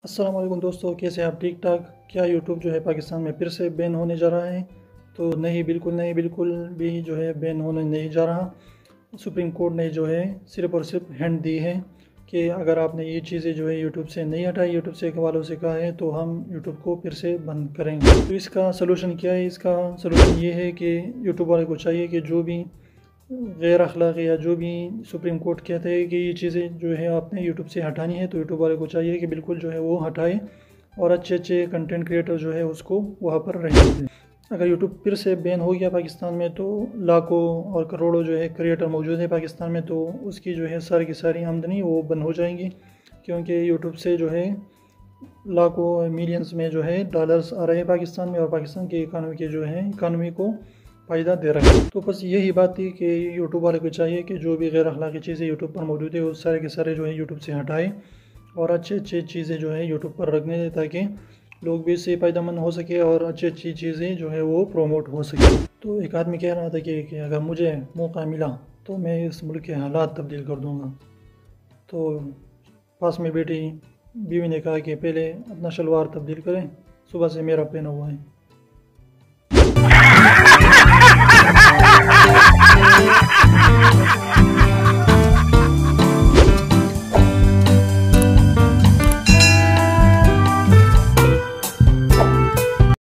अस्सलाम वालेकुम दोस्तों, कैसे आप? ठीक ठाक। क्या यूट्यूब जो है पाकिस्तान में फिर से बैन होने जा रहा है? तो नहीं, बिल्कुल नहीं, बिल्कुल भी जो है बैन होने नहीं जा रहा। सुप्रीम कोर्ट ने जो है सिर्फ़ और सिर्फ हैंड दी है कि अगर आपने ये चीज़ें जो है यूट्यूब से नहीं हटाई, यूट्यूब से वालों से कहा है, तो हम यूट्यूब को फिर से बंद करेंगे। तो इसका सलूशन क्या है? इसका सलूशन ये है कि यूट्यूब वाले को चाहिए कि जो भी गैर अखलाक़ी या जो भी सुप्रीम कोर्ट कहते हैं कि ये चीज़ें जो है आपने यूट्यूब से हटानी है, तो यूट्यूब वाले को चाहिए कि बिल्कुल जो है वो हटाए और अच्छे अच्छे कंटेंट क्रिएटर जो है उसको वहाँ पर रहने दें। अगर यूट्यूब फिर से बैन हो गया पाकिस्तान में, तो लाखों और करोड़ों जो है क्रिएटर मौजूद है पाकिस्तान में, तो उसकी जो है सारी की सारी आमदनी वो बंद हो जाएंगी, क्योंकि यूट्यूब से जो है लाखों मिलियंस में जो है डॉलर्स आ रहे हैं पाकिस्तान में, और पाकिस्तान की इकानमी के जो है इकानमी को फ़ायदा दे रहा है। तो बस यही बात थी कि यूट्यूब वाले को चाहिए कि जो भी गैर अखलाकी चीज़ें यूट्यूब पर मौजूद है वो सारे के सारे जो है यूट्यूब से हटाए और अच्छी अच्छी चीज़ें जो है यूट्यूब पर रखने दें, ताकि लोग भी इससे फ़ायदेमंद हो सके और अच्छी अच्छी चीज़ें जो है वो प्रोमोट हो सके। तो एक आदमी कह रहा था कि अगर मुझे मौका मिला तो मैं इस मुल्क के हालात तब्दील कर दूँगा। तो पास में बैठी बीवी ने कहा कि पहले अपना शलवार तब्दील करें, सुबह से मेरा पहना हुआ है।